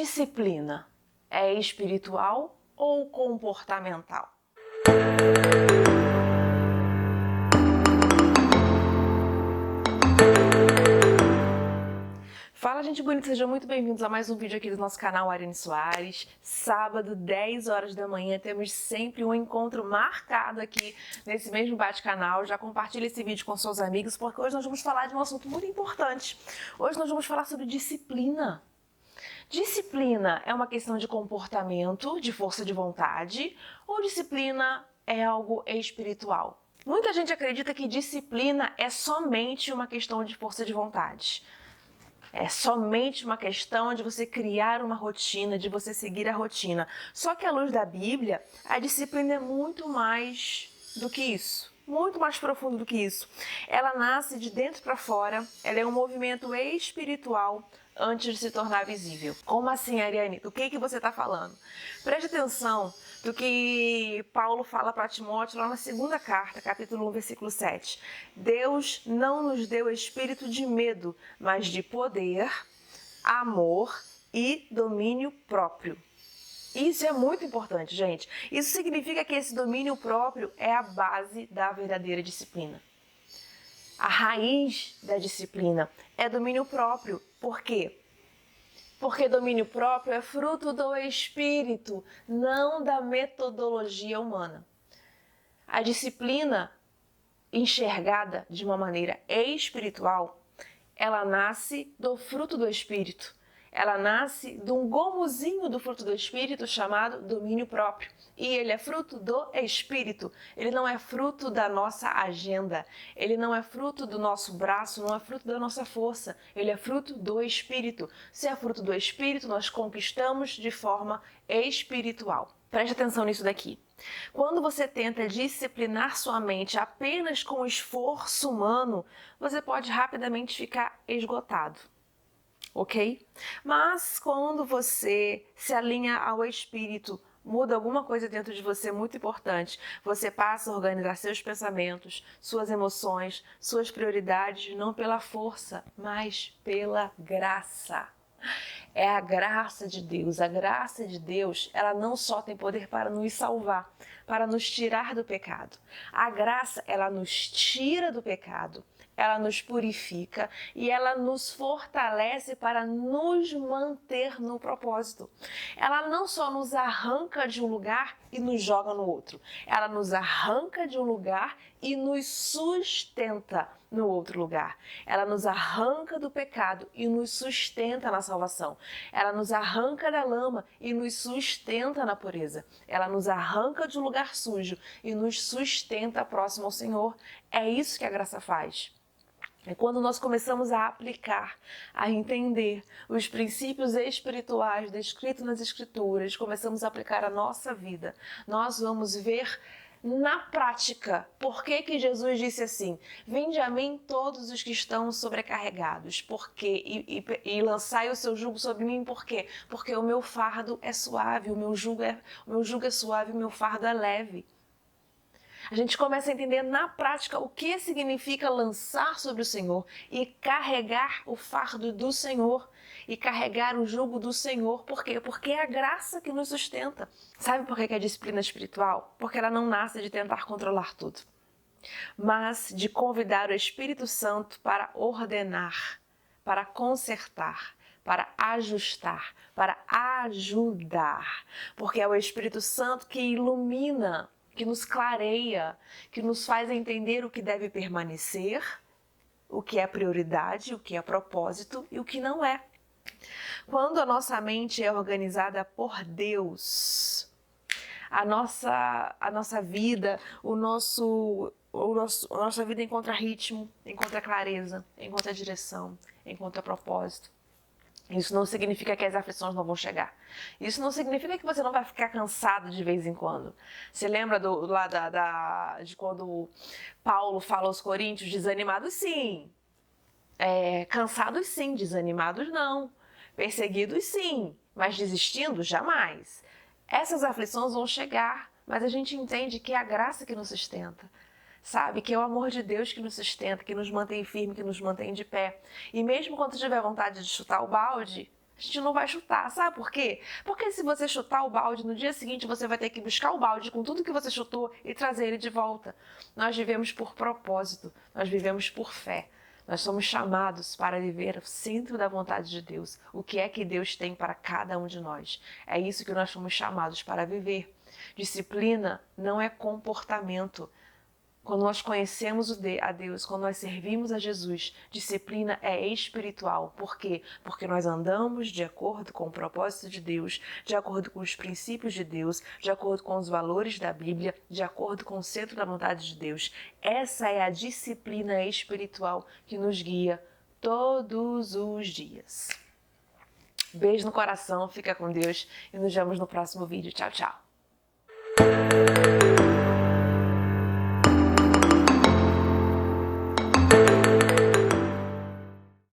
Disciplina é espiritual ou comportamental? Fala, gente bonita, sejam muito bem-vindos a mais um vídeo aqui do nosso canal Ariane Soares. Sábado, 10 horas da manhã, temos sempre um encontro marcado aqui nesse mesmo bate-canal. Já compartilha esse vídeo com seus amigos, porque hoje nós vamos falar de um assunto muito importante. Hoje nós vamos falar sobre disciplina. Disciplina é uma questão de comportamento, de força de vontade, ou disciplina é algo espiritual? Muita gente acredita que disciplina é somente uma questão de força de vontade. É somente uma questão de você criar uma rotina, de você seguir a rotina. Só que à luz da Bíblia, a disciplina é muito mais do que isso. Muito mais profundo do que isso. Ela nasce de dentro para fora, ela é um movimento espiritual antes de se tornar visível. Como assim, Ariane? Do que você está falando? Preste atenção do que Paulo fala para Timóteo lá na segunda carta, capítulo 1, versículo 7. Deus não nos deu espírito de medo, mas de poder, amor e domínio próprio. Isso é muito importante, gente. Isso significa que esse domínio próprio é a base da verdadeira disciplina. A raiz da disciplina é domínio próprio. Por quê? Porque domínio próprio é fruto do espírito, não da metodologia humana. A disciplina enxergada de uma maneira espiritual, ela nasce do fruto do espírito. Ela nasce de um gomozinho do fruto do espírito chamado domínio próprio. E ele é fruto do espírito. Ele não é fruto da nossa agenda. Ele não é fruto do nosso braço, não é fruto da nossa força. Ele é fruto do espírito. Se é fruto do espírito, nós conquistamos de forma espiritual. Preste atenção nisso daqui. Quando você tenta disciplinar sua mente apenas com esforço humano, você pode rapidamente ficar esgotado. Ok? Mas quando você se alinha ao espírito, muda alguma coisa dentro de você muito importante, você passa a organizar seus pensamentos, suas emoções, suas prioridades, não pela força, mas pela graça. É a graça de Deus. A graça de Deus, ela não só tem poder para nos salvar, para nos tirar do pecado. A graça, ela nos tira do pecado, ela nos purifica e ela nos fortalece para nos manter no propósito. Ela não só nos arranca de um lugar e nos joga no outro. Ela nos arranca de um lugar e nos sustenta no outro lugar. Ela nos arranca do pecado e nos sustenta na salvação. Ela nos arranca da lama e nos sustenta na pureza. Ela nos arranca de um lugar sujo e nos sustenta próximo ao Senhor. É isso que a graça faz. É quando nós começamos a aplicar, a entender os princípios espirituais descritos nas Escrituras, começamos a aplicar a nossa vida, nós vamos ver na prática por que Jesus disse assim: vinde a mim todos os que estão sobrecarregados, e lançai o seu jugo sobre mim, por quê? Porque o meu fardo é suave, o meu jugo é suave, o meu fardo é leve. A gente começa a entender na prática o que significa lançar sobre o Senhor e carregar o fardo do Senhor e carregar o jugo do Senhor. Por quê? Porque é a graça que nos sustenta. Sabe por que é disciplina espiritual? Porque ela não nasce de tentar controlar tudo, mas de convidar o Espírito Santo para ordenar, para consertar, para ajustar, para ajudar. Porque é o Espírito Santo que ilumina, que nos clareia, que nos faz entender o que deve permanecer, o que é prioridade, o que é propósito e o que não é. Quando a nossa mente é organizada por Deus, a nossa vida, a nossa vida encontra ritmo, encontra clareza, encontra direção, encontra propósito. Isso não significa que as aflições não vão chegar. Isso não significa que você não vai ficar cansado de vez em quando. Você lembra de quando Paulo fala aos Coríntios, desanimados sim, cansados sim, desanimados não, perseguidos sim, mas desistindo jamais. Essas aflições vão chegar, mas a gente entende que é a graça que nos sustenta. Sabe, que é o amor de Deus que nos sustenta, que nos mantém firme, que nos mantém de pé. E mesmo quando tiver vontade de chutar o balde, a gente não vai chutar. Sabe por quê? Porque se você chutar o balde, no dia seguinte você vai ter que buscar o balde com tudo que você chutou e trazer ele de volta. Nós vivemos por propósito, nós vivemos por fé. Nós somos chamados para viver o centro da vontade de Deus. O que é que Deus tem para cada um de nós? É isso que nós somos chamados para viver. Disciplina não é comportamento. Quando nós conhecemos a Deus, quando nós servimos a Jesus, disciplina é espiritual. Por quê? Porque nós andamos de acordo com o propósito de Deus, de acordo com os princípios de Deus, de acordo com os valores da Bíblia, de acordo com o centro da vontade de Deus. Essa é a disciplina espiritual que nos guia todos os dias. Beijo no coração, fica com Deus e nos vemos no próximo vídeo. Tchau, tchau.